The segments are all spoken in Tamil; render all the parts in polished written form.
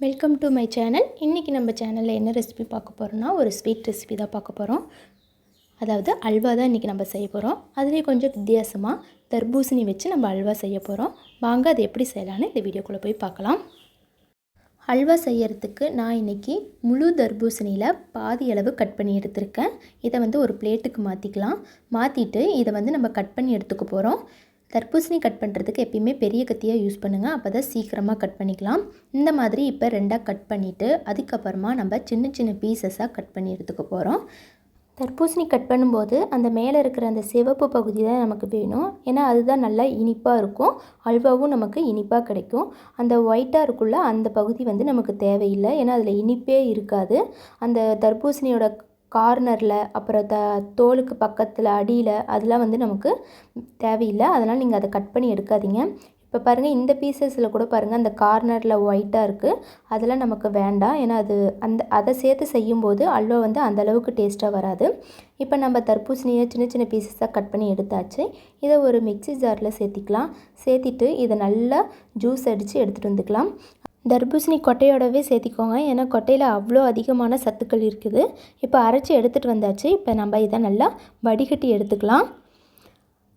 Welcome to my channel. இன்றைக்கி நம்ம சேனலில் என்ன ரெசிபி பார்க்க போகிறோம்னா, ஒரு ஸ்வீட் ரெசிபி தான் பார்க்க போகிறோம். அதாவது அல்வா தான் இன்றைக்கி நம்ம செய்ய போகிறோம். அதுலேயே கொஞ்சம் வித்தியாசமாக தர்பூசணி வச்சு நம்ம அல்வா செய்ய போகிறோம். வாங்க அது எப்படி செய்யலான்னு இந்த வீடியோக்குள்ளே போய் பார்க்கலாம். அல்வா செய்யறதுக்கு நான் இன்றைக்கி முழு தர்பூசணியில் பாதி அளவு கட் பண்ணி எடுத்திருக்கேன். இதை வந்து ஒரு பிளேட்டுக்கு மாற்றிக்கலாம். மாற்றிட்டு இதை வந்து நம்ம கட் பண்ணி எடுத்துக்க போகிறோம். தர்பூசணி கட் பண்ணுறதுக்கு எப்பயுமே பெரிய கத்தியாக யூஸ் பண்ணுங்கள், அப்போ தான் சீக்கிரமாக கட் பண்ணிக்கலாம். இந்த மாதிரி இப்போ ரெண்டாக கட் பண்ணிவிட்டு அதுக்கப்புறமா நம்ம சின்ன சின்ன பீசஸாக கட் பண்ணி எடுத்துக்க போகிறோம். தர்பூசணி கட் பண்ணும்போது அந்த மேலே இருக்கிற அந்த சிவப்பு பகுதி தான் நமக்கு வேணும். ஏன்னா அதுதான் நல்லா இனிப்பாக இருக்கும், அல்வாவும் நமக்கு இனிப்பாக கிடைக்கும். அந்த ஒயிட்டாக இருக்குள்ள அந்த பகுதி வந்து நமக்கு தேவையில்லை, ஏன்னா அதில் இனிப்பே இருக்காது. அந்த தர்பூசணியோட கார்னரில் அப்புறம் தோலுக்கு பக்கத்தில் அடியில் அதெல்லாம் வந்து நமக்கு தேவையில்லை. அதனால் நீங்கள் அதை கட் பண்ணி எடுக்காதீங்க. இப்போ பாருங்கள், இந்த பீசஸில் கூட பாருங்கள் அந்த கார்னரில் ஒயிட்டாக இருக்குது, அதெல்லாம் நமக்கு வேண்டாம். ஏன்னா அதை சேர்த்து செய்யும்போது அல்வா வந்து அந்தளவுக்கு டேஸ்ட்டாக வராது. இப்போ நம்ம தர்பூசணியை சின்ன சின்ன பீசஸாக கட் பண்ணி எடுத்தாச்சு. இதை ஒரு மிக்ஸி ஜாரில் சேர்த்திக்கலாம். சேர்த்திட்டு இதை நல்லா ஜூஸ் அடித்து எடுத்துகிட்டு வந்துக்கலாம். தர்பூசணி கொட்டையோடவே சேர்த்திக்கோங்க, ஏன்னா கொட்டையில் அவ்வளோ அதிகமான சத்துக்கள் இருக்குது. இப்போ அரைச்சி எடுத்துகிட்டு வந்தாச்சு. இப்போ நம்ம இதை நல்லா வடிகட்டி எடுத்துக்கலாம்.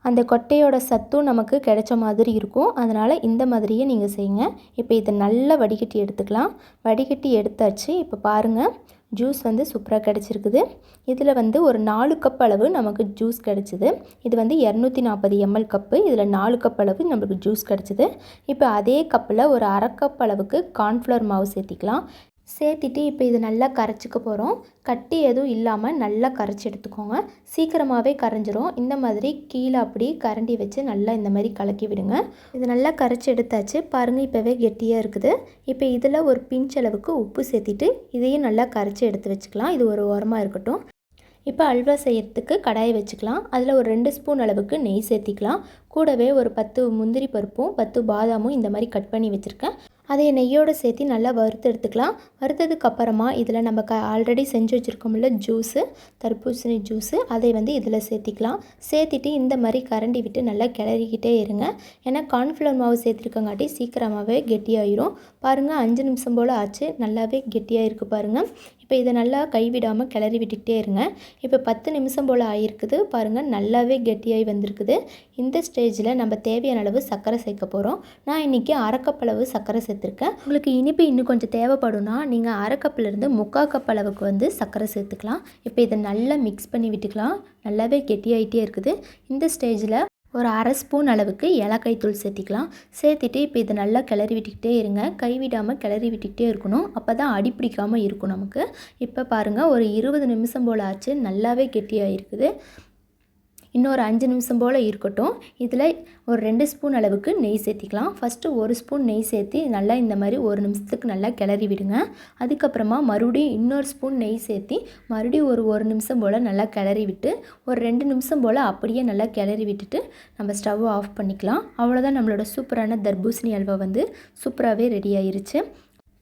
அந்த கொட்டையோட சத்தும் நமக்கு கிடைச்ச மாதிரி இருக்கும், அதனால் இந்த மாதிரியே நீங்கள் செய்யுங்க. இப்போ இதை நல்லா வடிகட்டி எடுத்துக்கலாம். வடிகட்டி எடுத்தாச்சு. இப்போ பாருங்கள், ஜூஸ் வந்து சூப்பராக கிடச்சிருக்குது. இதில் வந்து ஒரு 4 கப் அளவு நமக்கு ஜூஸ் கிடச்சிது. இது வந்து 240 ml கப்பு. இதில் 4 கப் அளவு நம்மளுக்கு ஜூஸ் கிடச்சிது. இப்போ அதே கப்பில் ஒரு அரை கப் அளவுக்கு கார்ன்ஃப்ளவர் மாவு சேர்த்திக்கலாம். சேர்த்திட்டு இப்போ இது நல்லா கரைச்சிக்க போகிறோம். கட்டி எதுவும் இல்லாமல் நல்லா கரைச்சி எடுத்துக்கோங்க. சீக்கிரமாகவே கரைஞ்சிரும். இந்த மாதிரி கீழே அப்படி கரண்டி வச்சு நல்லா இந்த மாதிரி கலக்கி விடுங்க. இது நல்லா கரைச்சி எடுத்தாச்சு. பாருங்கள், இப்போவே கெட்டியாக இருக்குது. இப்போ இதில் ஒரு பிஞ்ச் அளவுக்கு உப்பு சேர்த்திட்டு இதையும் நல்லா கரைச்சி எடுத்து வச்சுக்கலாம். இது ஒரு ஓரமாக இருக்கட்டும். இப்போ அல்வா செய்யறதுக்கு கடாயை வச்சுக்கலாம். அதில் ஒரு 2 ஸ்பூன் அளவுக்கு நெய் சேர்த்திக்கலாம். கூடவே ஒரு 10 முந்திரி பருப்பும் 10 பாதாமும் இந்த மாதிரி கட் பண்ணி வச்சுருக்கேன். அதை நெய்யோடு சேர்த்து நல்லா வறுத்து எடுத்துக்கலாம். வறுத்ததுக்கு அப்புறமா இதில் நம்ம ஆல்ரெடி செஞ்சு வச்சுருக்கோம்ல ஜூஸு, தர்பூசணி ஜூஸு, அதை வந்து இதில் சேர்த்திக்கலாம். சேர்த்திட்டு இந்த மாதிரி கரண்டி விட்டு நல்லா கிளறிக்கிட்டே இருங்க. ஏன்னா கார்ன்ஃப்ளவர் மாவு சேர்த்துருக்கங்காட்டி சீக்கிரமாகவே கெட்டியாயிரும். பாருங்கள், 5 நிமிஷம் போல் ஆச்சு, நல்லாவே கெட்டியாக இருக்குது பாருங்கள். இப்போ இதை நல்லா கைவிடாமல் கிளறி விட்டுக்கிட்டே இருங்க. இப்போ 10 நிமிஷம் போல் ஆகிருக்குது பாருங்கள், நல்லாவே கெட்டியாகி வந்திருக்குது. இந்த ஸ்டேஜில் நம்ம தேவையான அளவு சர்க்கரை சேர்க்க போகிறோம். நான் இன்றைக்கி அரை கப் அளவு சர்க்கரை சேர்த்துருக்கேன். உங்களுக்கு இனிப்பு இன்னும் கொஞ்சம் தேவைப்படும்னா நீங்கள் அரை கப்பிலேருந்து 3/4 கப் அளவுக்கு வந்து சர்க்கரை சேர்த்துக்கலாம். இப்போ இதை நல்லா மிக்ஸ் பண்ணி விட்டுக்கலாம். நல்லாவே கெட்டியாகிட்டே இருக்குது. இந்த ஸ்டேஜில் ஒரு அரை ஸ்பூன் அளவுக்கு ஏலக்காய் தூள் சேர்த்திக்கலாம். சேர்த்துட்டு இப்போ இதை நல்லா கிளறி விட்டுக்கிட்டே இருங்க. கைவிடாமல் கிளறி விட்டுக்கிட்டே இருக்கணும், அப்போ தான் அடி பிடிக்காமல் இருக்கும் நமக்கு. இப்போ பாருங்கள், ஒரு 20 நிமிஷம் போல் ஆச்சு, நல்லாவே கெட்டியாக இருக்குது. இன்னொரு 5 நிமிஷம் போல் இருக்கட்டும். இதில் ஒரு 2 ஸ்பூன் அளவுக்கு நெய் சேர்த்திக்கலாம். ஃபஸ்ட்டு 1 ஸ்பூன் நெய் சேர்த்து நல்லா இந்த மாதிரி 1 நிமிஷத்துக்கு நல்லா கிளறி விடுங்க. அதுக்கப்புறமா மறுபடியும் இன்னொரு ஸ்பூன் நெய் சேர்த்து மறுபடியும் ஒரு 1 நிமிஷம் போல் நல்லா கிளறி விட்டு ஒரு 2 நிமிஷம் போல் அப்படியே நல்லா கிளறி விட்டுட்டு நம்ம ஸ்டவ்வை ஆஃப் பண்ணிக்கலாம். அவ்வளோதான், நம்மளோட சூப்பரான தர்பூசணி அல்வா வந்து சூப்பராகவே ரெடி ஆயிருச்சு.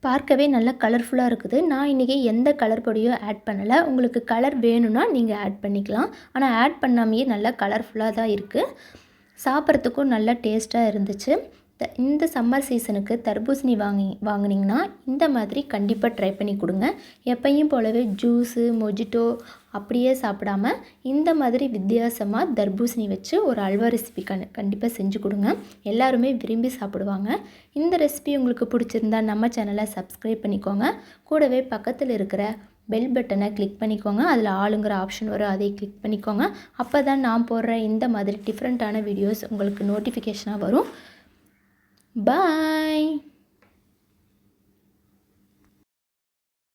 பார்க்கவே நல்லா கலர்ஃபுல்லாக இருக்குது. நான் இன்றைக்கி எந்த கலர் பொடியும் ஆட் பண்ணலை. உங்களுக்கு கலர் வேணும்னா நீங்கள் ஆட் பண்ணிக்கலாம். ஆனால் ஆட் பண்ணாமையே நல்லா கலர்ஃபுல்லாக தான் இருக்குது. சாப்பிட்றதுக்கும் நல்லா டேஸ்ட்டாக இருந்துச்சு. இந்த சம்மர் சீசனுக்கு தர்பூசணி வாங்கினீங்கன்னா இந்த மாதிரி கண்டிப்பாக ட்ரை பண்ணி கொடுங்க. எப்பையும் போலவே ஜூஸு, மொஜிட்டோ அப்படியே சாப்பிடாம இந்த மாதிரி வித்தியாசமாக தர்பூசணி வச்சு ஒரு அல்வா ரெசிபி கண்டிப்பாக செஞ்சு கொடுங்க. எல்லாருமே விரும்பி சாப்பிடுவாங்க. இந்த ரெசிபி உங்களுக்கு பிடிச்சிருந்தா நம்ம சேனலை சப்ஸ்கிரைப் பண்ணிக்கோங்க. கூடவே பக்கத்தில் இருக்கிற பெல் பட்டனை கிளிக் பண்ணிக்கோங்க. அதில் ஆளுங்கிற ஆப்ஷன் வரும், அதை கிளிக் பண்ணிக்கோங்க. அப்போ தான் நான் போடுற இந்த மாதிரி டிஃப்ரெண்ட்டான வீடியோஸ் உங்களுக்கு நோட்டிஃபிகேஷனாக வரும். Bye.